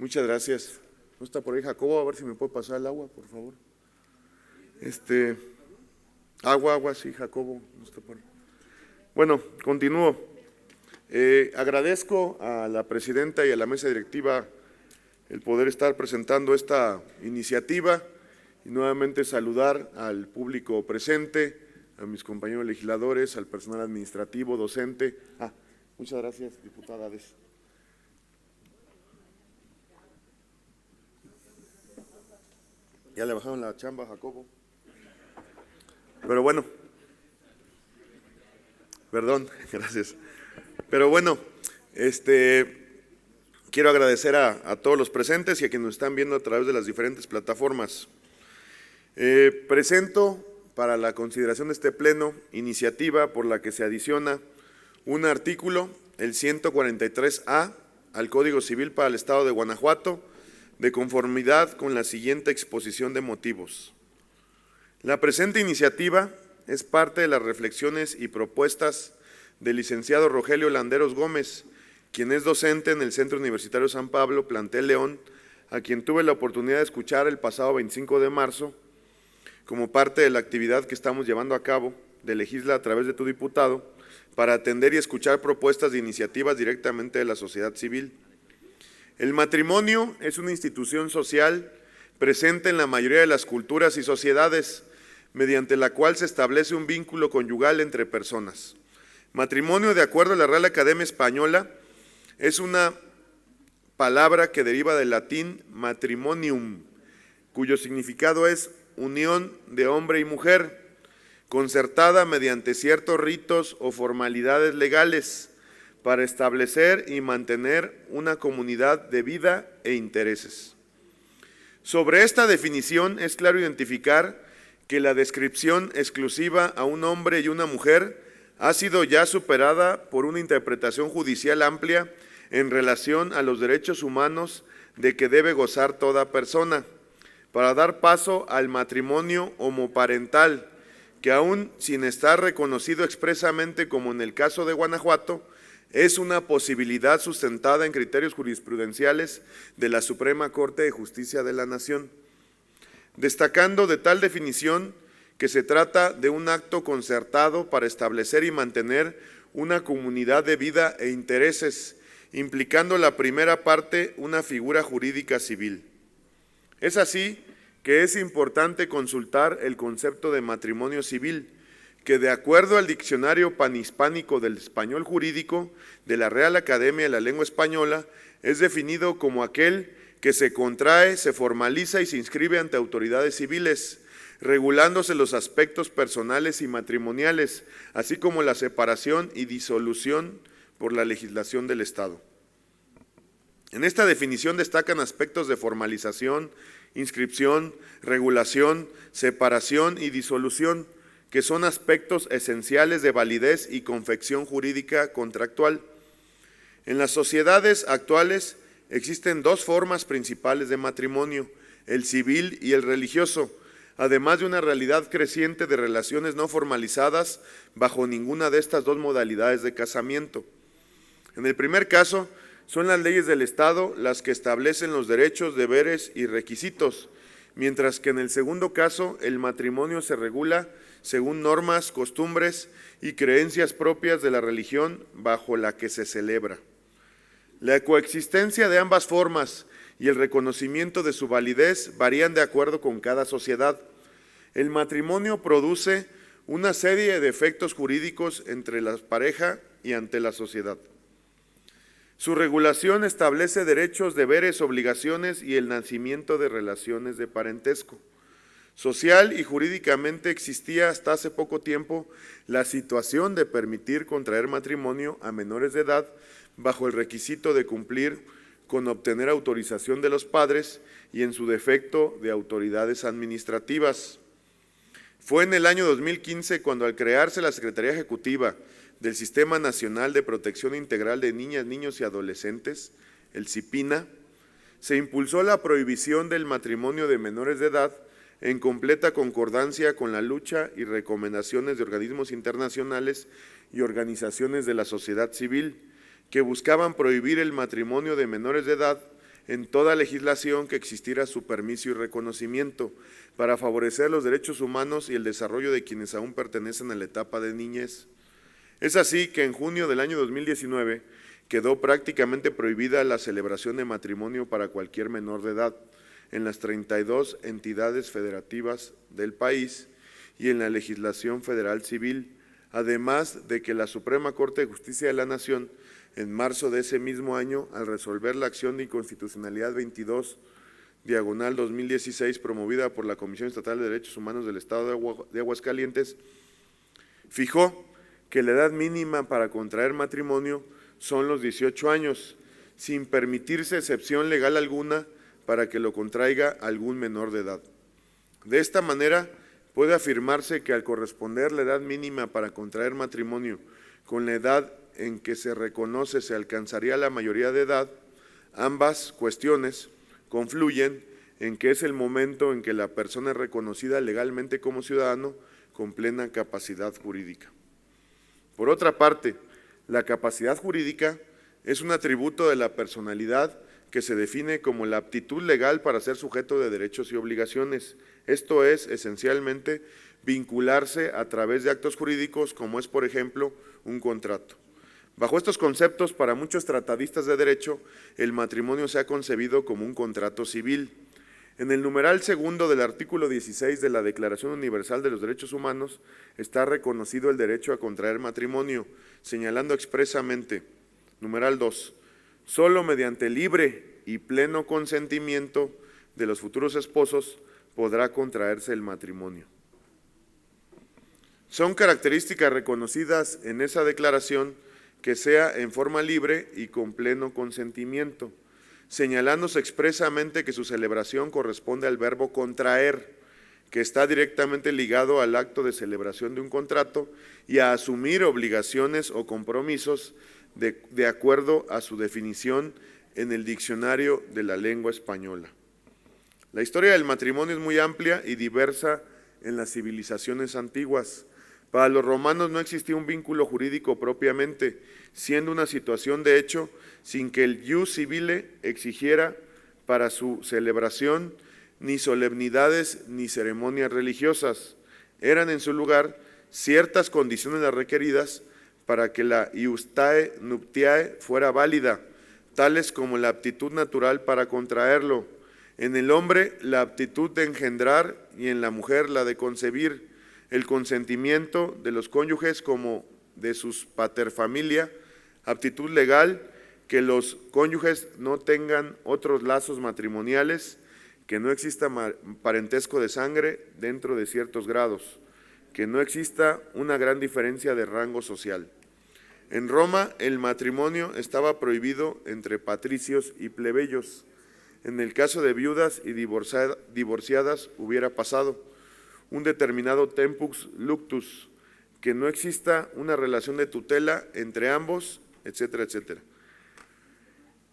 Muchas gracias. ¿No está por ahí Jacobo? A ver si me puede pasar el agua, por favor. Agua, sí, Jacobo. No está por ahí. Bueno, continúo. Agradezco a la presidenta y a la mesa directiva el poder estar presentando esta iniciativa y nuevamente saludar al público presente, a mis compañeros legisladores, al personal administrativo, docente. Muchas gracias, diputada Ades. Ya le bajaron la chamba a Jacobo. Pero bueno, perdón, gracias. Pero bueno, quiero agradecer a todos los presentes y a quienes nos están viendo a través de las diferentes plataformas. Presento para la consideración de este pleno iniciativa por la que se adiciona un artículo, el 143A, al Código Civil para el Estado de Guanajuato, de conformidad con la siguiente exposición de motivos. La presente iniciativa es parte de las reflexiones y propuestas del licenciado Rogelio Landeros Gómez, quien es docente en el Centro Universitario San Pablo, Plantel León, a quien tuve la oportunidad de escuchar el pasado 25 de marzo, como parte de la actividad que estamos llevando a cabo de Legisla a través de tu diputado, para atender y escuchar propuestas de iniciativas directamente de la sociedad civil. El matrimonio es una institución social presente en la mayoría de las culturas y sociedades, mediante la cual se establece un vínculo conyugal entre personas. Matrimonio, de acuerdo a la Real Academia Española, es una palabra que deriva del latín matrimonium, cuyo significado es unión de hombre y mujer, concertada mediante ciertos ritos o formalidades legales, para establecer y mantener una comunidad de vida e intereses. Sobre esta definición es claro identificar que la descripción exclusiva a un hombre y una mujer ha sido ya superada por una interpretación judicial amplia en relación a los derechos humanos de que debe gozar toda persona, para dar paso al matrimonio homoparental, que aún sin estar reconocido expresamente como en el caso de Guanajuato, es una posibilidad sustentada en criterios jurisprudenciales de la Suprema Corte de Justicia de la Nación, destacando de tal definición que se trata de un acto concertado para establecer y mantener una comunidad de vida e intereses, implicando la primera parte una figura jurídica civil. Es así que es importante consultar el concepto de matrimonio civil, que de acuerdo al Diccionario Panhispánico del Español Jurídico de la Real Academia de la Lengua Española, es definido como aquel que se contrae, se formaliza y se inscribe ante autoridades civiles, regulándose los aspectos personales y matrimoniales, así como la separación y disolución por la legislación del Estado. En esta definición destacan aspectos de formalización, inscripción, regulación, separación y disolución, que son aspectos esenciales de validez y confección jurídica contractual. En las sociedades actuales existen dos formas principales de matrimonio, el civil y el religioso, además de una realidad creciente de relaciones no formalizadas bajo ninguna de estas dos modalidades de casamiento. En el primer caso, son las leyes del Estado las que establecen los derechos, deberes y requisitos, mientras que en el segundo caso el matrimonio se regula según normas, costumbres y creencias propias de la religión bajo la que se celebra. La coexistencia de ambas formas y el reconocimiento de su validez varían de acuerdo con cada sociedad. El matrimonio produce una serie de efectos jurídicos entre la pareja y ante la sociedad. Su regulación establece derechos, deberes, obligaciones y el nacimiento de relaciones de parentesco. Social y jurídicamente existía hasta hace poco tiempo la situación de permitir contraer matrimonio a menores de edad bajo el requisito de cumplir con obtener autorización de los padres y en su defecto de autoridades administrativas. Fue en el año 2015 cuando, al crearse la Secretaría Ejecutiva del Sistema Nacional de Protección Integral de Niñas, Niños y Adolescentes, el CIPINA, se impulsó la prohibición del matrimonio de menores de edad en completa concordancia con la lucha y recomendaciones de organismos internacionales y organizaciones de la sociedad civil que buscaban prohibir el matrimonio de menores de edad en toda legislación que existiera su permiso y reconocimiento para favorecer los derechos humanos y el desarrollo de quienes aún pertenecen a la etapa de niñez. Es así que en junio del año 2019 quedó prácticamente prohibida la celebración de matrimonio para cualquier menor de edad en las 32 entidades federativas del país y en la legislación federal civil, además de que la Suprema Corte de Justicia de la Nación, en marzo de ese mismo año, al resolver la acción de inconstitucionalidad 22/2016 promovida por la Comisión Estatal de Derechos Humanos del Estado de Aguascalientes, fijó que la edad mínima para contraer matrimonio son los 18 años, sin permitirse excepción legal alguna para que lo contraiga algún menor de edad. De esta manera, puede afirmarse que al corresponder la edad mínima para contraer matrimonio con la edad en que se reconoce se alcanzaría la mayoría de edad, ambas cuestiones confluyen en que es el momento en que la persona es reconocida legalmente como ciudadano con plena capacidad jurídica. Por otra parte, la capacidad jurídica es un atributo de la personalidad que se define como la aptitud legal para ser sujeto de derechos y obligaciones. Esto es, esencialmente, vincularse a través de actos jurídicos como es, por ejemplo, un contrato. Bajo estos conceptos, para muchos tratadistas de derecho, el matrimonio se ha concebido como un contrato civil. En el numeral segundo del artículo 16 de la Declaración Universal de los Derechos Humanos está reconocido el derecho a contraer matrimonio, señalando expresamente, numeral 2, solo mediante libre y pleno consentimiento de los futuros esposos podrá contraerse el matrimonio. Son características reconocidas en esa declaración que sea en forma libre y con pleno consentimiento, señalándose expresamente que su celebración corresponde al verbo contraer, que está directamente ligado al acto de celebración de un contrato y a asumir obligaciones o compromisos de acuerdo a su definición en el diccionario de la lengua española. La historia del matrimonio es muy amplia y diversa en las civilizaciones antiguas. Para los romanos no existía un vínculo jurídico propiamente, siendo una situación de hecho sin que el ius civile exigiera para su celebración ni solemnidades ni ceremonias religiosas. Eran en su lugar ciertas condiciones las requeridas para que la iustae nuptiae fuera válida, tales como la aptitud natural para contraerlo, en el hombre la aptitud de engendrar y en la mujer la de concebir, el consentimiento de los cónyuges como de sus paterfamilia, aptitud legal, que los cónyuges no tengan otros lazos matrimoniales, que no exista parentesco de sangre dentro de ciertos grados, que no exista una gran diferencia de rango social. En Roma el matrimonio estaba prohibido entre patricios y plebeyos. En el caso de viudas y divorciadas hubiera pasado un determinado tempus luctus, que no exista una relación de tutela entre ambos, etcétera, etcétera.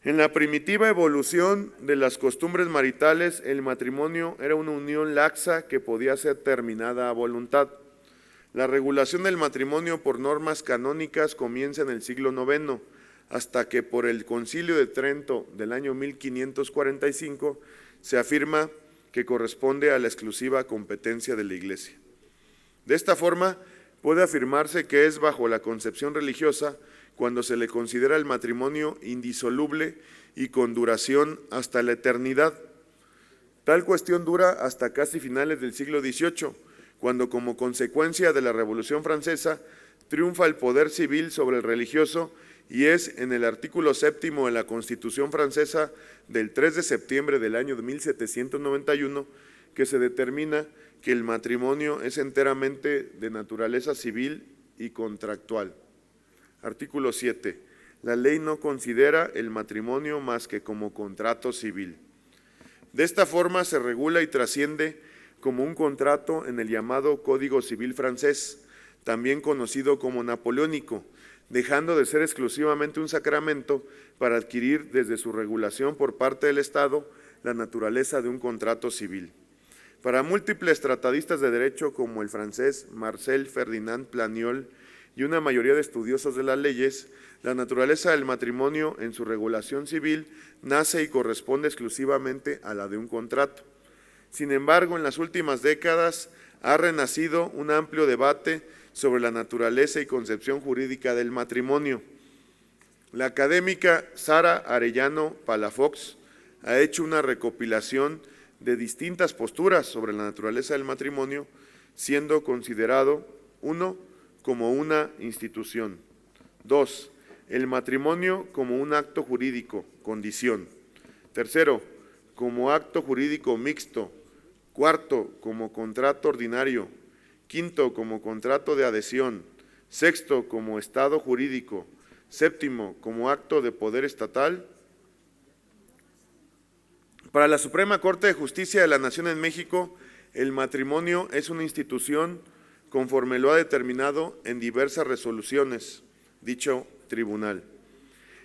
En la primitiva evolución de las costumbres maritales, el matrimonio era una unión laxa que podía ser terminada a voluntad. La regulación del matrimonio por normas canónicas comienza en el siglo IX, hasta que por el Concilio de Trento del año 1545 se afirma que corresponde a la exclusiva competencia de la Iglesia. De esta forma, puede afirmarse que es bajo la concepción religiosa cuando se le considera el matrimonio indisoluble y con duración hasta la eternidad. Tal cuestión dura hasta casi finales del siglo XVIII, cuando como consecuencia de la Revolución Francesa triunfa el poder civil sobre el religioso y es en el artículo 7º de la Constitución francesa del 3 de septiembre del año de 1791 que se determina que el matrimonio es enteramente de naturaleza civil y contractual. Artículo 7. La ley no considera el matrimonio más que como contrato civil. De esta forma se regula y trasciende como un contrato en el llamado Código Civil francés, también conocido como napoleónico, dejando de ser exclusivamente un sacramento para adquirir desde su regulación por parte del Estado la naturaleza de un contrato civil. Para múltiples tratadistas de derecho como el francés Marcel Ferdinand Planiol y una mayoría de estudiosos de las leyes, la naturaleza del matrimonio en su regulación civil nace y corresponde exclusivamente a la de un contrato. Sin embargo, en las últimas décadas ha renacido un amplio debate sobre la naturaleza y concepción jurídica del matrimonio. La académica Sara Arellano Palafox ha hecho una recopilación de distintas posturas sobre la naturaleza del matrimonio, siendo considerado, 1, como una institución, 2, el matrimonio como un acto jurídico, condición, 3, como acto jurídico mixto, 4, como contrato ordinario, 5, como contrato de adhesión, 6, como estado jurídico, 7, como acto de poder estatal. Para la Suprema Corte de Justicia de la Nación en México, el matrimonio es una institución conforme lo ha determinado en diversas resoluciones dicho tribunal.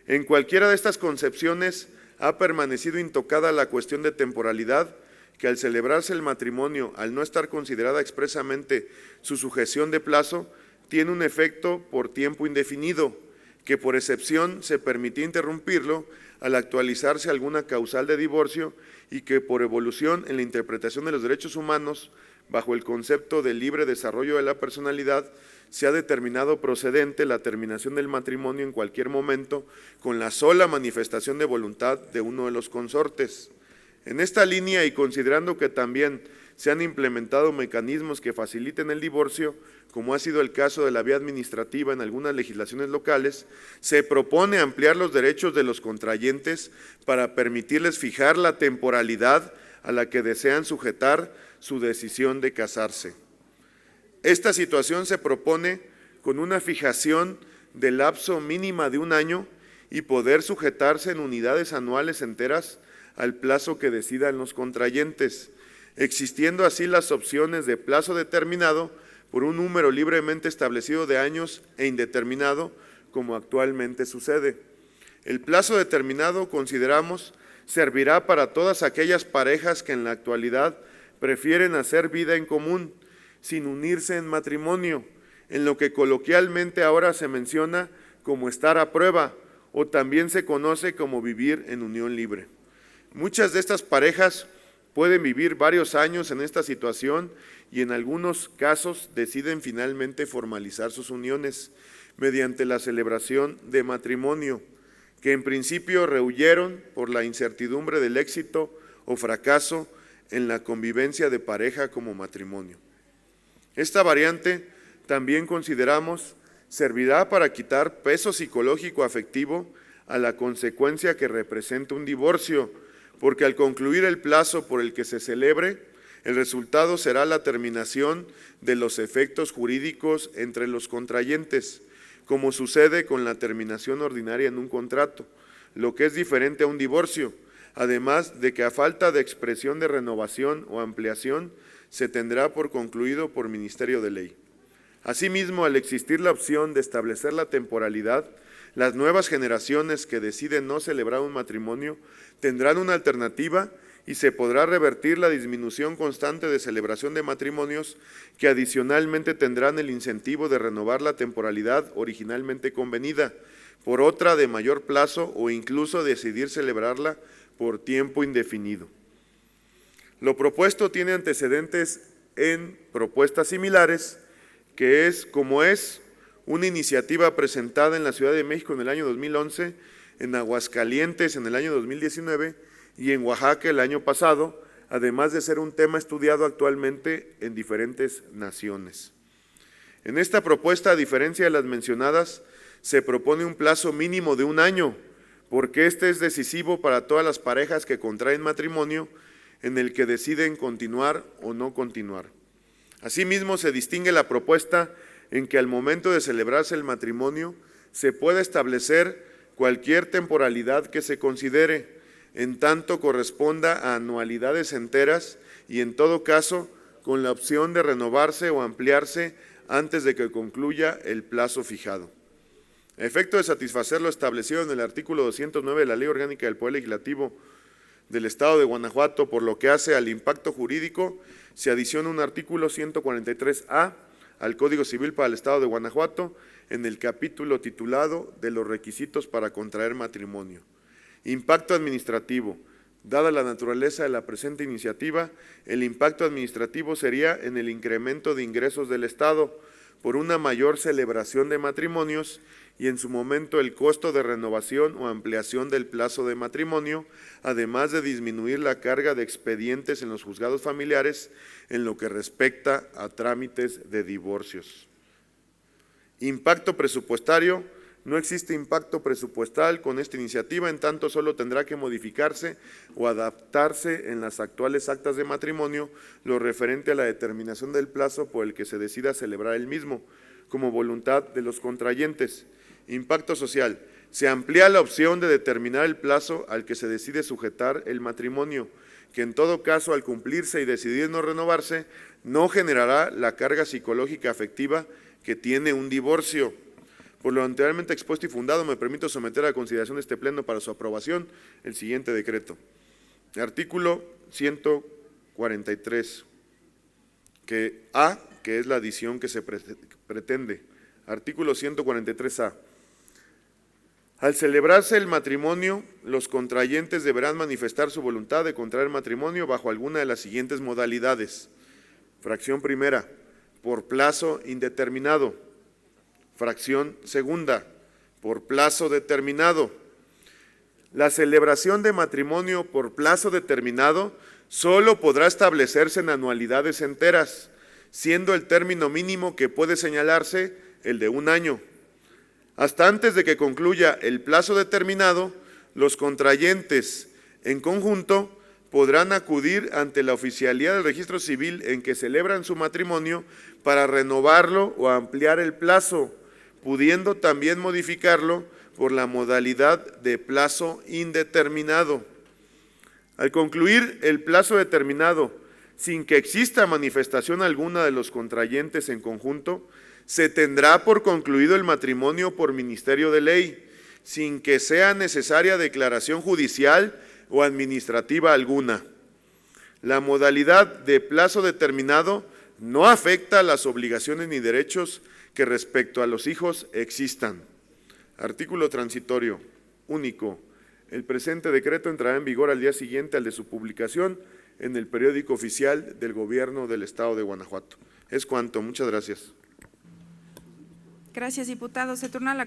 En cualquiera de estas concepciones ha permanecido intocada la cuestión de temporalidad, que al celebrarse el matrimonio, al no estar considerada expresamente su sujeción de plazo, tiene un efecto por tiempo indefinido, que por excepción se permitía interrumpirlo al actualizarse alguna causal de divorcio y que por evolución en la interpretación de los derechos humanos, bajo el concepto de libre desarrollo de la personalidad, se ha determinado procedente la terminación del matrimonio en cualquier momento con la sola manifestación de voluntad de uno de los consortes. En esta línea y considerando que también se han implementado mecanismos que faciliten el divorcio, como ha sido el caso de la vía administrativa en algunas legislaciones locales, se propone ampliar los derechos de los contrayentes para permitirles fijar la temporalidad a la que desean sujetar su decisión de casarse. Esta situación se propone con una fijación de lapso mínima de 1 año y poder sujetarse en unidades anuales enteras al plazo que decidan los contrayentes, existiendo así las opciones de plazo determinado por un número libremente establecido de años e indeterminado, como actualmente sucede. El plazo determinado, consideramos, servirá para todas aquellas parejas que en la actualidad prefieren hacer vida en común, sin unirse en matrimonio, en lo que coloquialmente ahora se menciona como estar a prueba, o también se conoce como vivir en unión libre. Muchas de estas parejas pueden vivir varios años en esta situación y en algunos casos deciden finalmente formalizar sus uniones mediante la celebración de matrimonio, que en principio rehuyeron por la incertidumbre del éxito o fracaso en la convivencia de pareja como matrimonio. Esta variante también consideramos servirá para quitar peso psicológico afectivo a la consecuencia que representa un divorcio, porque al concluir el plazo por el que se celebre, el resultado será la terminación de los efectos jurídicos entre los contrayentes, como sucede con la terminación ordinaria en un contrato, lo que es diferente a un divorcio, además de que a falta de expresión de renovación o ampliación, se tendrá por concluido por Ministerio de Ley. Asimismo, al existir la opción de establecer la temporalidad, las nuevas generaciones que deciden no celebrar un matrimonio tendrán una alternativa y se podrá revertir la disminución constante de celebración de matrimonios que adicionalmente tendrán el incentivo de renovar la temporalidad originalmente convenida por otra de mayor plazo o incluso decidir celebrarla por tiempo indefinido. Lo propuesto tiene antecedentes en propuestas similares, que es una iniciativa presentada en la Ciudad de México en el año 2011, en Aguascalientes en el año 2019 y en Oaxaca el año pasado, además de ser un tema estudiado actualmente en diferentes naciones. En esta propuesta, a diferencia de las mencionadas, se propone un plazo mínimo de 1 año, porque este es decisivo para todas las parejas que contraen matrimonio en el que deciden continuar o no continuar. Asimismo, se distingue la propuesta en que al momento de celebrarse el matrimonio se puede establecer cualquier temporalidad que se considere, en tanto corresponda a anualidades enteras y en todo caso con la opción de renovarse o ampliarse antes de que concluya el plazo fijado. A efecto de satisfacer lo establecido en el artículo 209 de la Ley Orgánica del Poder Legislativo del Estado de Guanajuato, por lo que hace al impacto jurídico, se adiciona un artículo 143A al Código Civil para el Estado de Guanajuato en el capítulo titulado de los requisitos para contraer matrimonio. Impacto administrativo. Dada la naturaleza de la presente iniciativa, el impacto administrativo sería en el incremento de ingresos del Estado por una mayor celebración de matrimonios y en su momento el costo de renovación o ampliación del plazo de matrimonio, además de disminuir la carga de expedientes en los juzgados familiares en lo que respecta a trámites de divorcios. Impacto presupuestario. No existe impacto presupuestal con esta iniciativa, en tanto solo tendrá que modificarse o adaptarse en las actuales actas de matrimonio lo referente a la determinación del plazo por el que se decida celebrar el mismo, como voluntad de los contrayentes. Impacto social. Se amplía la opción de determinar el plazo al que se decide sujetar el matrimonio, que en todo caso al cumplirse y decidir no renovarse, no generará la carga psicológica afectiva que tiene un divorcio. Por lo anteriormente expuesto y fundado, me permito someter a consideración de este Pleno para su aprobación el siguiente decreto. Artículo 143, que es la adición que se pretende. Artículo 143A. Al celebrarse el matrimonio, los contrayentes deberán manifestar su voluntad de contraer matrimonio bajo alguna de las siguientes modalidades. Fracción primera, por plazo indeterminado. Fracción segunda, por plazo determinado. La celebración de matrimonio por plazo determinado solo podrá establecerse en anualidades enteras, siendo el término mínimo que puede señalarse el de 1 año. Hasta antes de que concluya el plazo determinado, los contrayentes en conjunto podrán acudir ante la oficialía del registro civil en que celebran su matrimonio para renovarlo o ampliar el plazo, pudiendo también modificarlo por la modalidad de plazo indeterminado. Al concluir el plazo determinado, sin que exista manifestación alguna de los contrayentes en conjunto, se tendrá por concluido el matrimonio por ministerio de ley, sin que sea necesaria declaración judicial o administrativa alguna. La modalidad de plazo determinado no afecta a las obligaciones ni derechos que respecto a los hijos existan. Artículo transitorio único. El presente decreto entrará en vigor al día siguiente al de su publicación en el periódico oficial del Gobierno del Estado de Guanajuato. Es cuanto. Muchas gracias. Gracias, diputado. Se turna la